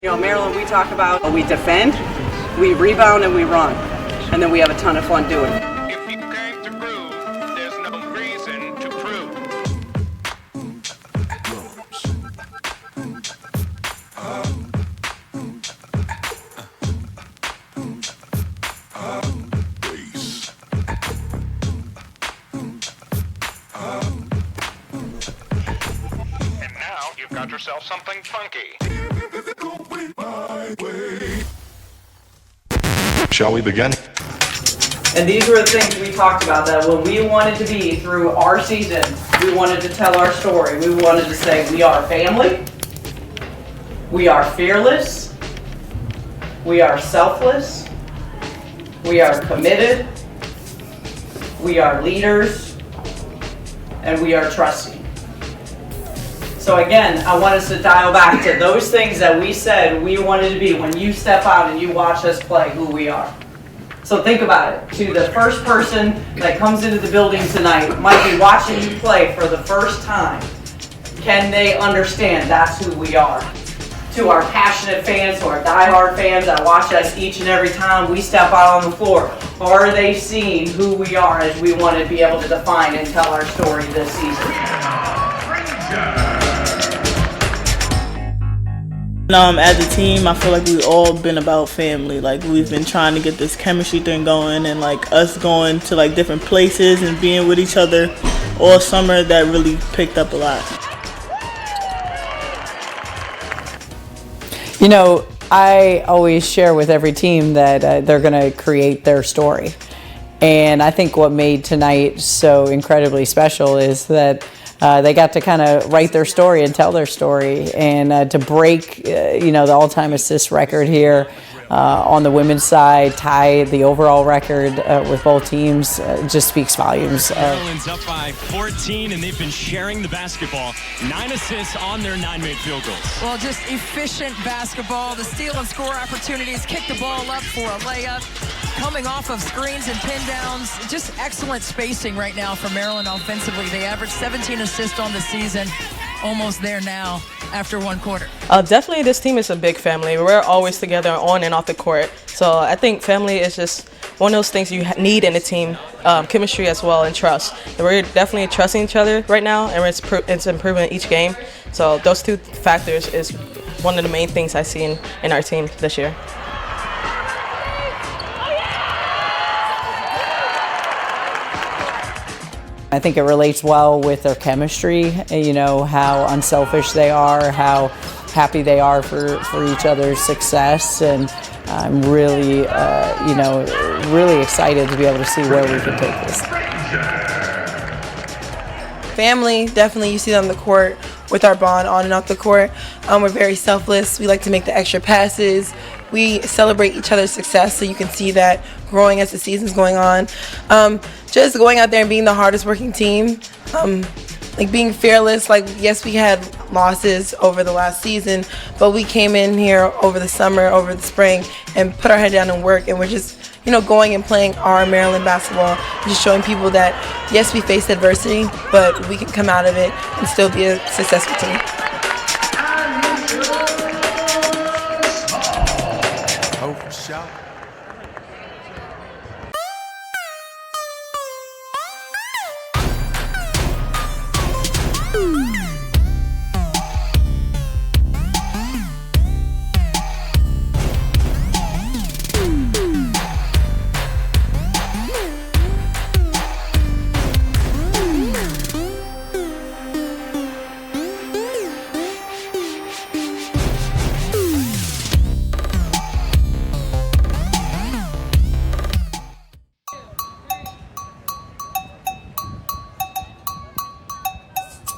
You know, Maryland, we talk about we defend, we rebound, and we run. And then we have a ton of fun doing it. If you came to prove, there's no reason to prove. And now you've got yourself something funky. Shall we begin? And these were the things we talked about, that when we wanted to be through our season, we wanted to tell our story. We wanted to say we are family, we are fearless, we are selfless, we are committed, we are leaders, and we are trusting. So again, I want us to dial back to those things that we said we wanted to be when you step out and you watch us play who we are. So think about it. To the first person that comes into the building tonight, might be watching you play for the first time, can they understand that's who we are? To our passionate fans, to our diehard fans that watch us each and every time we step out on the floor, are they seeing who we are as we want to be able to define and tell our story this season? As a team, I feel like we've all been about family. Like, we've been trying to get this chemistry thing going, and like us going to like different places and being with each other all summer, that really picked up a lot. You know, I always share with every team that they're going to create their story. And I think what made tonight so incredibly special is that they got to kind of write their story and tell their story, and to break, the all-time assist record here on the women's side, tie the overall record with both teams, just speaks volumes. Maryland's up by 14, and they've been sharing the basketball. 9 assists on their 9 made field goals. Well, just efficient basketball. The steal and score opportunities, kick the ball up for a layup, coming off of screens and pin downs. Just excellent spacing right now for Maryland offensively. They averaged 17 assists on the season, almost there now after one quarter. Definitely this team is a big family. We're always together on and off the court. So I think family is just one of those things you need in a team, chemistry as well, and trust. And we're definitely trusting each other right now, and it's improving each game. So those two factors is one of the main things I see in our team this year. I think it relates well with their chemistry, how unselfish they are, how happy they are for each other's success, and I'm really, really excited to be able to see where we can take this. Family, definitely you see that on the court with our bond on and off the court. We're very selfless. We like to make the extra passes. We celebrate each other's success, so you can see that growing as the season's going on. Just going out there and being the hardest working team, like being fearless. Like, yes, we had losses over the last season, but we came in here over the summer, over the spring, and put our head down and work, and we're just going and playing our Maryland basketball, just showing people that, yes, we faced adversity, but we can come out of it and still be a successful team. Shot.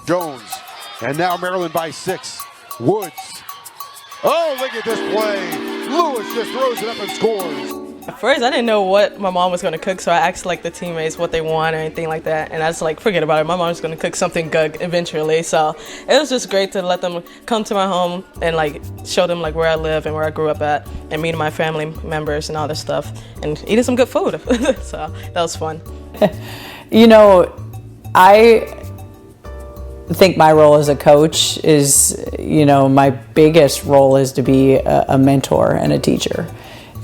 Jones, and now Maryland by 6. Woods. Oh, look at this play. Lewis just throws it up and scores. At first, I didn't know what my mom was going to cook, so I asked like the teammates what they want or anything like that, and I was like, forget about it. My mom's going to cook something good eventually. So it was just great to let them come to my home and like show them like where I live and where I grew up at, and meeting my family members and all this stuff, and eating some good food. So that was fun. think my role as a coach is, my biggest role is to be a mentor and a teacher.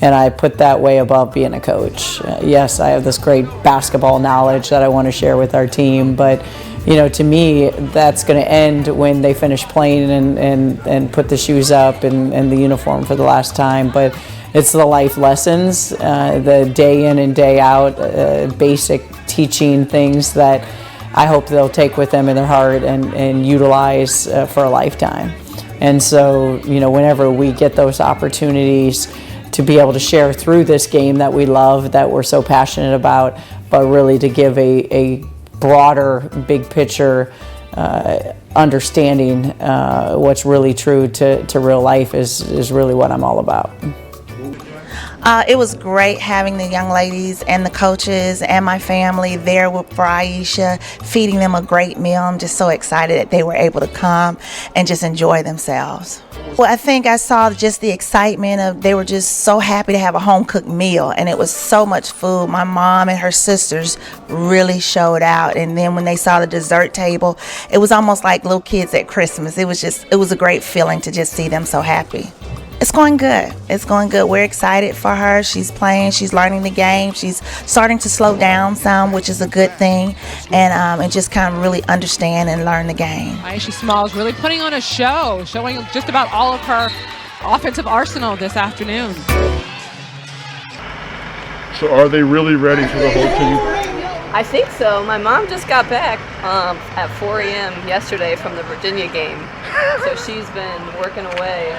And I put that way above being a coach. Yes, I have this great basketball knowledge that I want to share with our team, but to me, that's going to end when they finish playing and put the shoes up and the uniform for the last time. But it's the life lessons, the day in and day out, basic teaching things that I hope they'll take with them in their heart and utilize for a lifetime. And so, whenever we get those opportunities to be able to share through this game that we love, that we're so passionate about, but really to give a broader, big picture understanding what's really true to real life is really what I'm all about. It was great having the young ladies and the coaches and my family there for Aisha, feeding them a great meal. I'm just so excited that they were able to come and just enjoy themselves. Well, I think I saw just the excitement of, they were just so happy to have a home-cooked meal, and it was so much food. My mom and her sisters really showed out, and then when they saw the dessert table, it was almost like little kids at Christmas. It was a great feeling to just see them so happy. It's going good. It's going good. We're excited for her. She's playing. She's learning the game. She's starting to slow down some, which is a good thing, and just kind of really understand and learn the game. Aisha Small is really putting on a show, showing just about all of her offensive arsenal this afternoon. So are they really ready for the whole team? I think so. My mom just got back at 4 a.m. yesterday from the Virginia game, so she's been working away.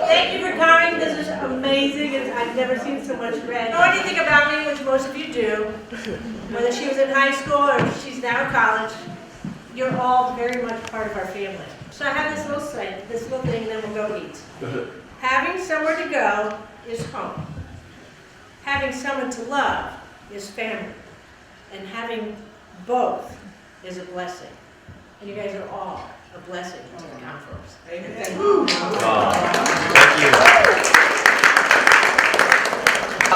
Thank you for coming. This is amazing. I've never seen so much red. Know anything about me, which most of you do, whether she was in high school or she's now in college, you're all very much part of our family. So I have this little thing, and then we'll go eat. Having somewhere to go is home. Having someone to love is family. And having both is a blessing. And you guys are all a blessing to the conference. Amen. Thank you.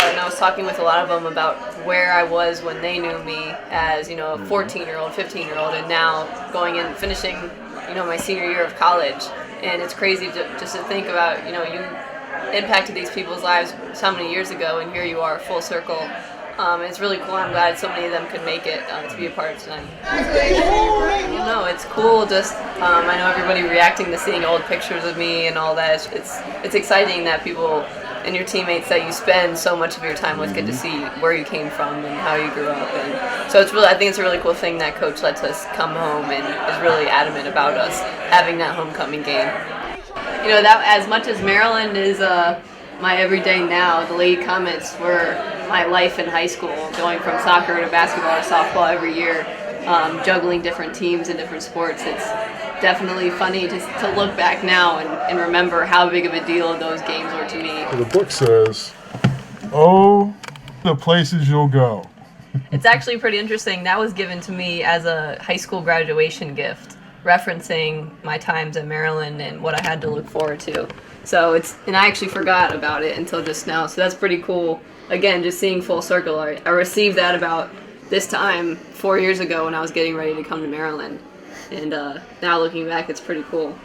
And I was talking with a lot of them about where I was when they knew me as, a 14-year-old, 15-year-old, and now going and finishing, my senior year of college. And it's crazy just to think about, you impacted these people's lives so many years ago, and here you are, full circle. It's really cool. I'm glad so many of them could make it to be a part of tonight. No, it's cool. Just I know everybody reacting to seeing old pictures of me and all that. It's exciting that people and your teammates that you spend so much of your time with get to see where you came from and how you grew up. And so I think it's a really cool thing that Coach lets us come home and is really adamant about us having that homecoming game. That as much as Maryland is my everyday now, the Lady Comets were my life in high school, going from soccer to basketball to softball every year, juggling different teams and different sports. It's definitely funny to look back now and remember how big of a deal those games were to me. The book says, "Oh, the places you'll go." It's actually pretty interesting. That was given to me as a high school graduation gift, referencing my times at Maryland and what I had to look forward to. So and I actually forgot about it until just now, so that's pretty cool. Again, just seeing full circle. I received that about this time 4 years ago when I was getting ready to come to Maryland. And now looking back, it's pretty cool.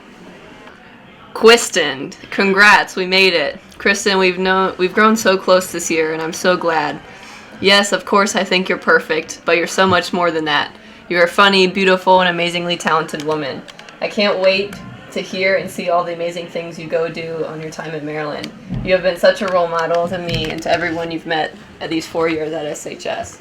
Quiston, congrats, we made it. Kristen, we've grown so close this year, and I'm so glad. Yes, of course I think you're perfect, but you're so much more than that. You're a funny, beautiful, and amazingly talented woman. I can't wait to hear and see all the amazing things you go do on your time at Maryland. You have been such a role model to me and to everyone you've met at these 4 years at SHS.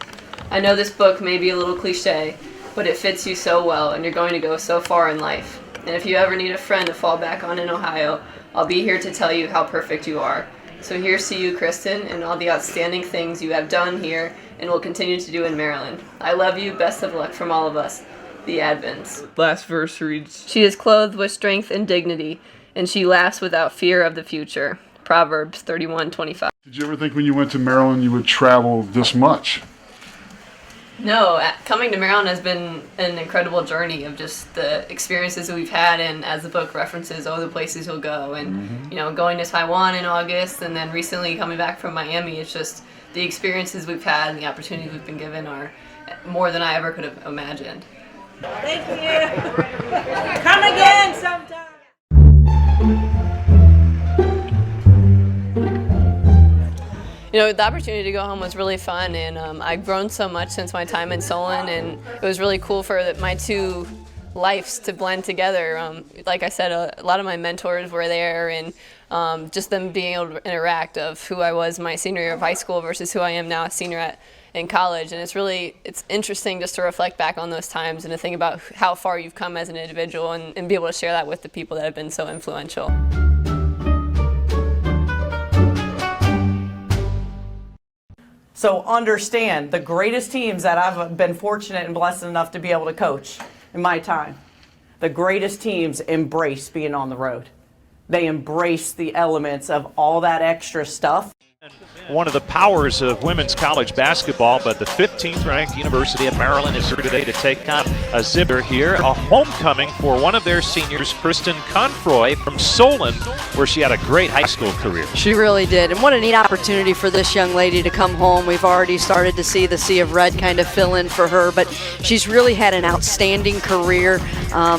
I know this book may be a little cliche, but it fits you so well, and you're going to go so far in life. And if you ever need a friend to fall back on in Ohio, I'll be here to tell you how perfect you are. So here's to you, Kristen, and all the outstanding things you have done here and will continue to do in Maryland. I love you. Best of luck from all of us. The Advents. Last verse reads, "She is clothed with strength and dignity, and she laughs without fear of the future." Proverbs 31:25. Did you ever think when you went to Maryland you would travel this much? No, coming to Maryland has been an incredible journey of just the experiences that we've had, and as the book references, the places you'll go, and going to Taiwan in August, and then recently coming back from Miami. It's just the experiences we've had and the opportunities we've been given are more than I ever could have imagined. Thank you. Come again sometime. The opportunity to go home was really fun, and I've grown so much since my time in Solon, and it was really cool for my two lives to blend together. Like I said, a lot of my mentors were there, and just them being able to interact of who I was my senior year of high school versus who I am now a senior in college. And it's interesting just to reflect back on those times and to think about how far you've come as an individual, and be able to share that with the people that have been so influential. So understand, the greatest teams that I've been fortunate and blessed enough to be able to coach in my time, the greatest teams embrace being on the road. They embrace the elements of all that extra stuff. One of the powers of women's college basketball, but the 15th ranked University of Maryland is here today to take on a zipper here. A homecoming for one of their seniors, Kristen Confroy from Solon, where she had a great high school career. She really did, and what a neat opportunity for this young lady to come home. We've already started to see the Sea of Red kind of fill in for her, but she's really had an outstanding career,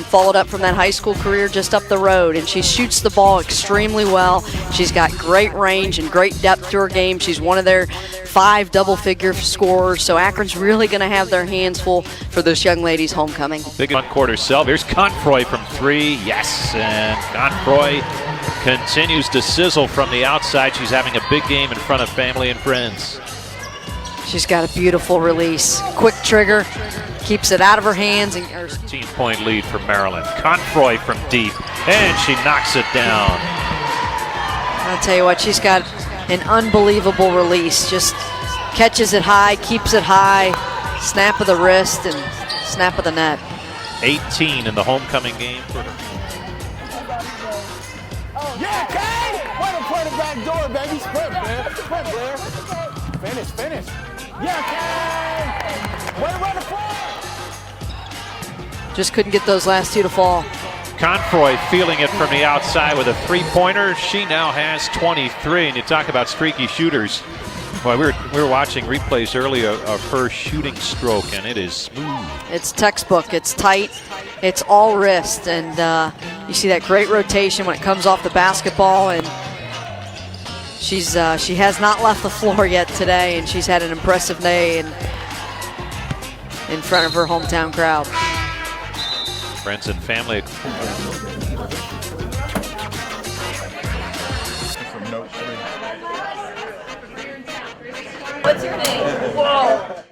followed up from that high school career just up the road, and she shoots the ball extremely well. She's got great range and great depth to her game. She's one of their 5 double-figure scorers, so Akron's really going to have their hands full for this young lady's homecoming. Big front-court herself. Here's Confroy from 3. Yes, and Confroy continues to sizzle from the outside. She's having a big game in front of family and friends. She's got a beautiful release. Quick trigger, keeps it out of her hands. 15-point lead for Maryland. Confroy from deep, and she knocks it down. I'll tell you what, she's got an unbelievable release. Just catches it high, keeps it high, snap of the wrist and snap of the net. 18 in the homecoming game for her. Yeah, Kay! Way to play the back door, baby. Sprint, man. Sprint, Blair. Finish. Yeah, Kay! Way to run the floor! Just couldn't get those last 2 to fall. Confroy feeling it from the outside with a 3-pointer. She now has 23, and you talk about streaky shooters. Well, we were watching replays earlier of her shooting stroke, and it is smooth. It's textbook. It's tight. It's all wrist, and you see that great rotation when it comes off the basketball, and she has not left the floor yet today, and she's had an impressive day in front of her hometown crowd. Friends and family. What's your name? Whoa!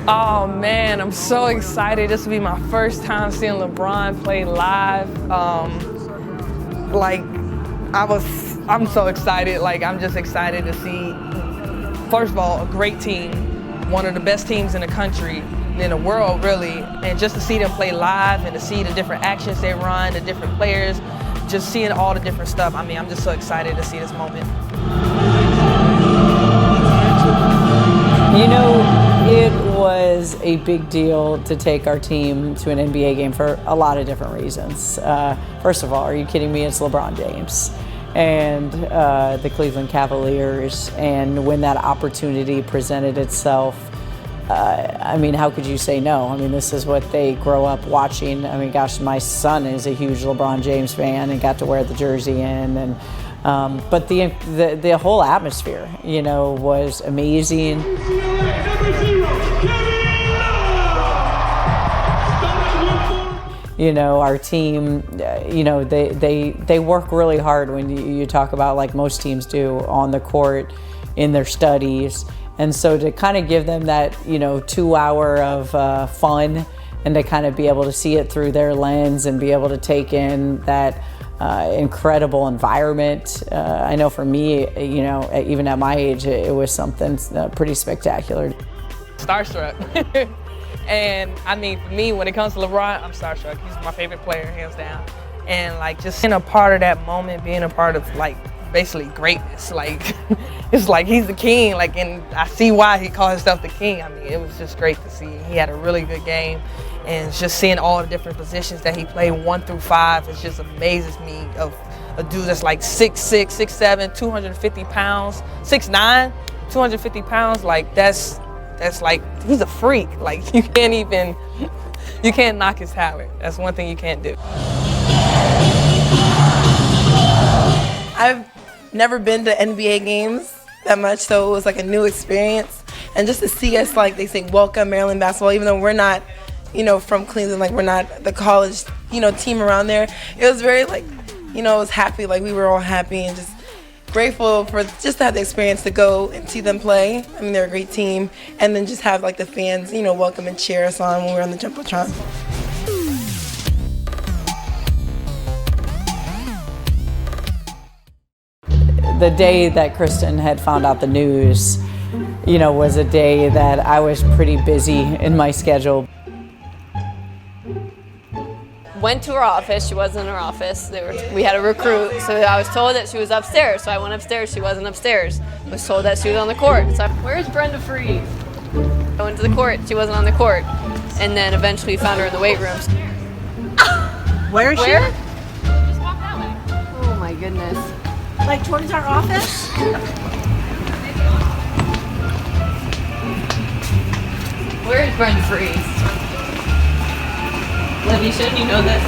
Oh man, I'm so excited. This will be my first time seeing LeBron play live. I'm so excited. I'm just excited to see, first of all, a great team, one of the best teams in the country, in the world really, and just to see them play live and to see the different actions they run, the different players, just seeing all the different stuff. I mean, I'm just so excited to see this moment. You know, it was a big deal to take our team to an NBA game for a lot of different reasons. First of all, are you kidding me? It's LeBron James and the Cleveland Cavaliers, and when that opportunity presented itself, I mean, how could you say no? I mean, this is what they grow up watching. I mean, gosh, my son is a huge LeBron James fan and got to wear the jersey in, and but the whole atmosphere, you know, was amazing. You know, our team, you know, they work really hard when you talk about, like most teams do, on the court, in their studies. And so to kind of give them that, you know, 2 hour of fun, and to kind of be able to see it through their lens and be able to take in that incredible environment. I know for me, you know, even at my age, it was something pretty spectacular. Starstruck. And I mean, for me, when it comes to LeBron, I'm starstruck. He's my favorite player, hands down. And like just being a part of that moment, being a part of like basically greatness. Like it's like he's the king. Like, and I see why he called himself the king. I mean, it was just great to see. He had a really good game, and just seeing all the different positions that he played 1 through 5, it just amazes me. Of a dude that's like 6'6", 6'7", 250 pounds, 6'9", 250 pounds. Like that's like he's a freak. Like you can't knock his talent. That's one thing you can't do. I've never been to NBA games that much, so it was like a new experience. And just to see us, like they say, welcome Maryland basketball, even though we're not, from Cleveland, like we're not the college, team around there. It was very like, it was happy, like we were all happy and just grateful for just to have the experience to go and see them play. I mean, they're a great team. And then just have like the fans, welcome and cheer us on when we're on the Jumbotron. The day that Kristen had found out the news, was a day that I was pretty busy in my schedule. Went to her office. She wasn't in her office. We had a recruit, so I was told that she was upstairs. So I went upstairs. She wasn't upstairs. I was told that she was on the court. So where's Brenda Freeze? I went to the court. She wasn't on the court. And then eventually found her in the weight rooms. Where is she? Just walk that way. Oh my goodness. Like towards our office? Where is Brenda Freeze? Libby, shouldn't you know this?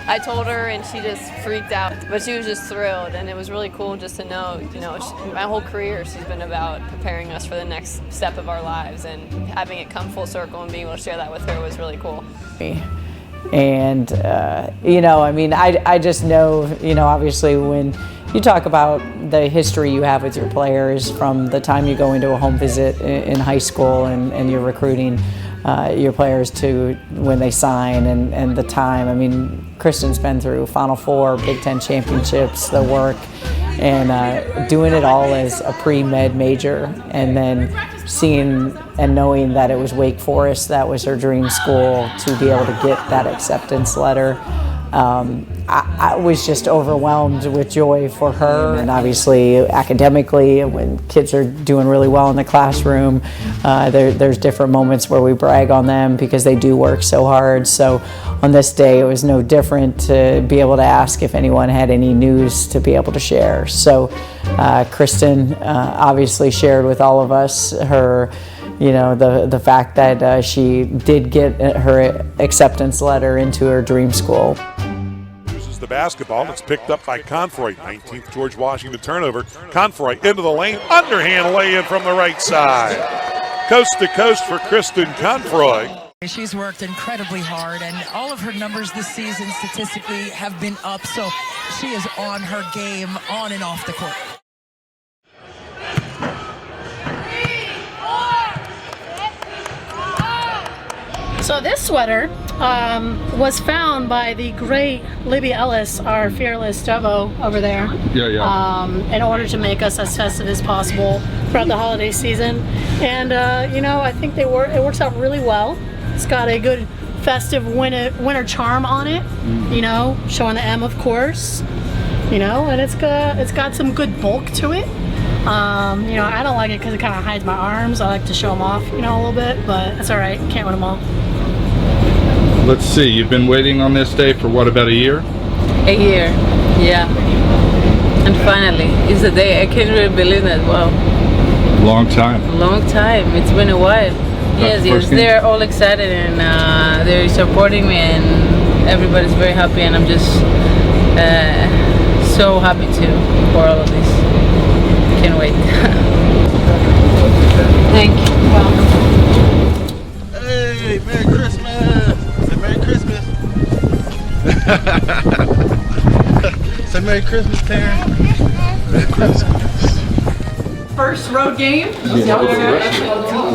I told her and she just freaked out, but she was just thrilled, and it was really cool just to know, my whole career she's been about preparing us for the next step of our lives, and having it come full circle and being able to share that with her was really cool. And, I just know, obviously when you talk about the history you have with your players from the time you go into a home visit in high school and you're recruiting your players to when they sign and the time. I mean, Kristen's been through Final Four, Big Ten championships, the work, and doing it all as a pre-med major, and then seeing and knowing that it was Wake Forest, that was her dream school, to be able to get that acceptance letter. I was just overwhelmed with joy for her, and obviously academically, when kids are doing really well in the classroom, there's different moments where we brag on them because they do work so hard. So on this day, it was no different to be able to ask if anyone had any news to be able to share. So Kristen obviously shared with all of us her the fact that she did get her acceptance letter into her dream school. Uses the basketball. It's picked up by Confroy. 19th George Washington turnover. Confroy into the lane. Underhand lay-in from the right side. Coast to coast for Kristen Confroy. She's worked incredibly hard, and all of her numbers this season statistically have been up, so she is on her game on and off the court. So this sweater was found by the great Libby Ellis, our fearless Devo over there. In order to make us as festive as possible throughout the holiday season. And I think it works out really well. It's got a good festive winter charm on it. Showing the M, of course. And it's got some good bulk to it. I don't like it because it kind of hides my arms. I like to show them off, a little bit, but that's all right. Can't win them all. Let's see, you've been waiting on this day for what, about a year? A year, yeah. And finally, it's the day. I can't really believe it. Wow. Long time. Long time. It's been a while. Yes. They're all excited and they're supporting me, and everybody's very happy, and I'm just so happy for all of this. Can't wait. Thank you. Hey, Merry Christmas! Say Merry Christmas! Say Merry Christmas, Taryn! Merry Christmas! First road game.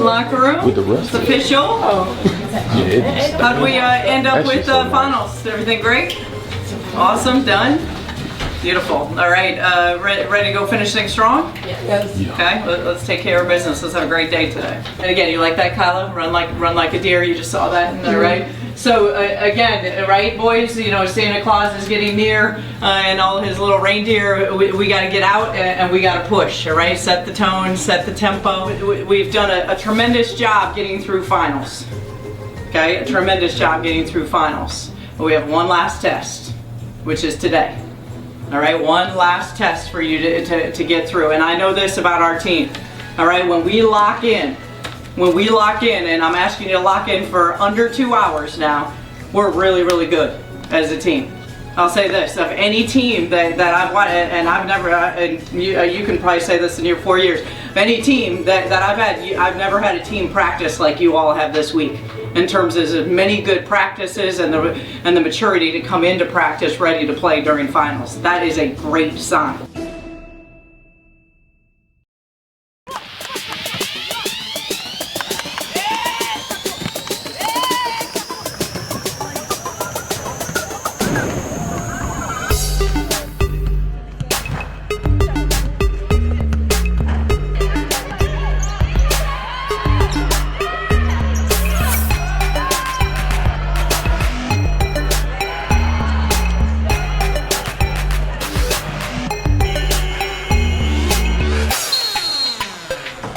Locker room. With the rest. It's official. How'd we end up with finals? Everything great? Awesome, done? Beautiful. All right, ready to go finish things strong? Yes. Okay, let's take care of business. Let's have a great day today. And again, you like that, Kyla? Run like a deer. You just saw that, right? So again, right, boys? You know, Santa Claus is getting near, and all his little reindeer. We got to get out and we got to push. All right, set the tone, set the tempo. We've done a tremendous job getting through finals. Okay, a tremendous job getting through finals. But we have one last test, which is today. All right, one last test for you to get through. And I know this about our team. All right, when we lock in, and I'm asking you to lock in for under 2 hours now, we're really, really good as a team. I'll say this, of any team that I've watched, and I've never, and you can probably say this in your 4 years, any team that I've had, I've never had a team practice like you all have this week, in terms of many good practices and the maturity to come into practice ready to play during finals. That is a great sign.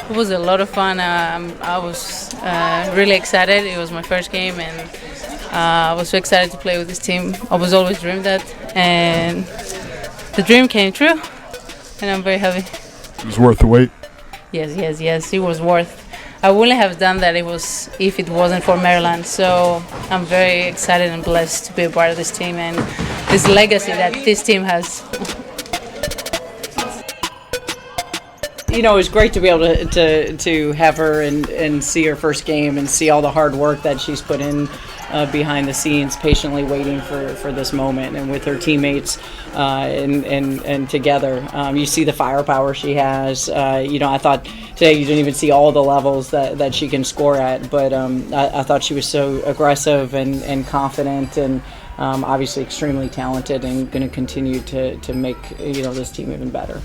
It was a lot of fun. I was really excited. It was my first game, and I was so excited to play with this team. I was always dreamed that, and the dream came true, and I'm very happy. It was worth the wait. Yes. It was worth. I wouldn't have done that if it wasn't for Maryland. So I'm very excited and blessed to be a part of this team and this legacy that this team has. You know, it was great to be able to have her and see her first game and see all the hard work that she's put in behind the scenes, patiently waiting for this moment, and with her teammates and together. You see the firepower she has. You know, I thought today you didn't even see all the levels that she can score at, but I thought she was so aggressive and confident, and obviously extremely talented, and going to continue to make this team even better.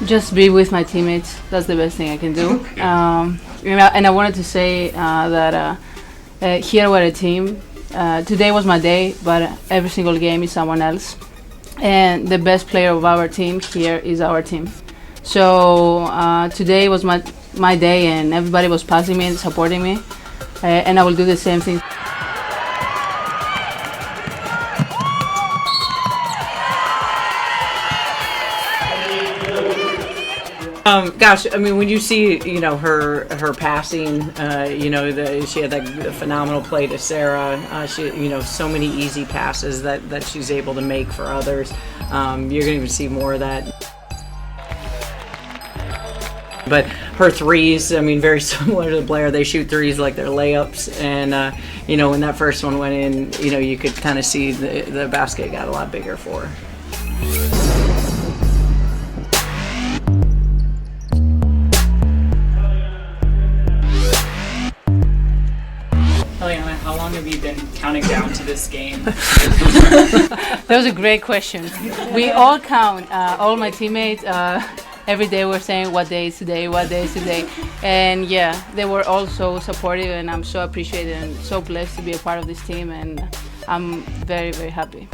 Just be with my teammates. That's the best thing I can do. And I wanted to say that here we're a team. Today was my day, but every single game is someone else. And the best player of our team here is our team. So today was my day, and everybody was passing me and supporting me. And I will do the same thing. Gosh, I mean, when you see, her passing, she had that phenomenal play to Sarah. She, so many easy passes that she's able to make for others. You're going to even see more of that. But her threes, I mean, very similar to Blair. They shoot threes like they're layups. And, when that first one went in, you could kind of see the basket got a lot bigger for her. Eliana, how long have you been counting down to this game? That was a great question. We all count, all my teammates. Every day we're saying what day is today, and yeah, they were all so supportive, and I'm so appreciated and so blessed to be a part of this team, and I'm very, very happy.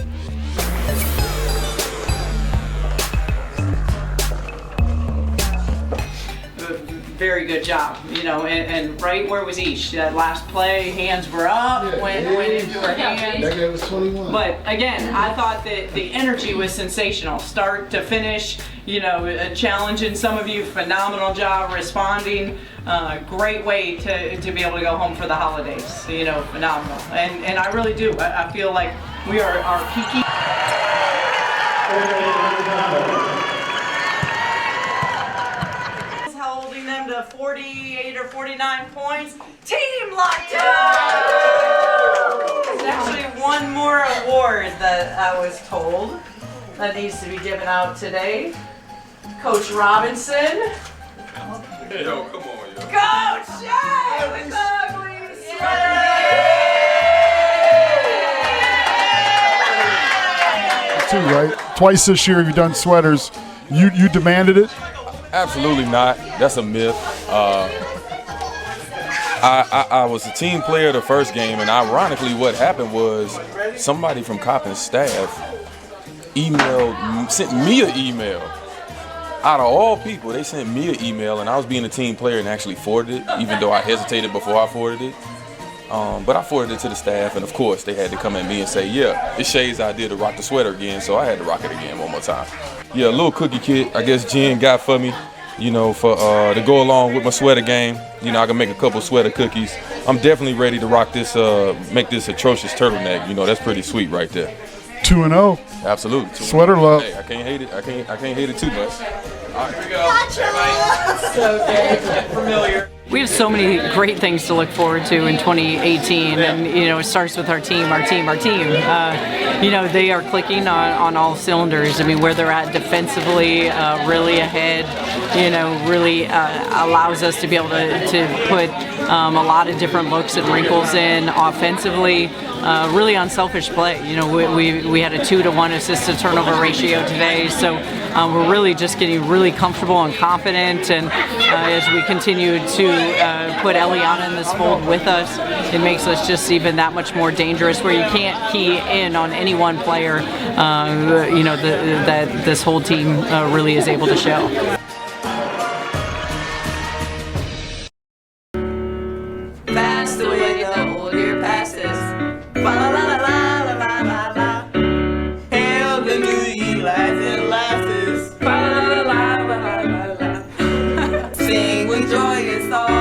Very good job, and right where was Ish? That last play, hands were up, went into her hands. That guy was 21. But again, I thought that the energy was sensational, start to finish. Challenging some of you, phenomenal job responding. Great way to be able to go home for the holidays. Phenomenal, and I really do. I feel like we are peaking. Holding them to 48 or 49 points. Team lockdown! actually one more award that I was told that needs to be given out today. Coach Robinson. Yo, come on, yo. Coach, yay! With the ugly sweater! Too, right? Twice this year you've done sweaters. You demanded it? Absolutely not. That's a myth. I was a team player the first game, and ironically what happened was somebody from Coppin's staff sent me an email. Out of all people, they sent me an email, and I was being a team player and actually forwarded it, even though I hesitated before I forwarded it. But I forwarded it to the staff, and of course they had to come at me and say, yeah, it's Shay's idea to rock the sweater again, so I had to rock it again one more time. Yeah, a little cookie kit I guess Jen got for me, you know, for to go along with my sweater game. You know, I can make a couple sweater cookies. I'm definitely ready to rock this, make this atrocious turtleneck. You know, that's pretty sweet right there. 2-0. Absolutely. Sweater love. Hey, I can't hate it. I can't hate it too much. All right, here we go. So good. Get familiar. We have so many great things to look forward to in 2018, and it starts with our team. They are clicking on all cylinders. I mean, where they're at defensively, really ahead. Really allows us to be able to put a lot of different looks and wrinkles in offensively. Really unselfish play. We had a 2-to-1 assist to turnover ratio today, so we're really just getting really comfortable and confident. And as we continue to put Eliana in this fold with us, it makes us just even that much more dangerous. Where you can't key in on any one player, that this whole team really is able to show. Fast away the old year passes. Fa la la la la la la la. Hail the new year lies and laughs. Fa la la la la la la. Sing with joyous thoughts.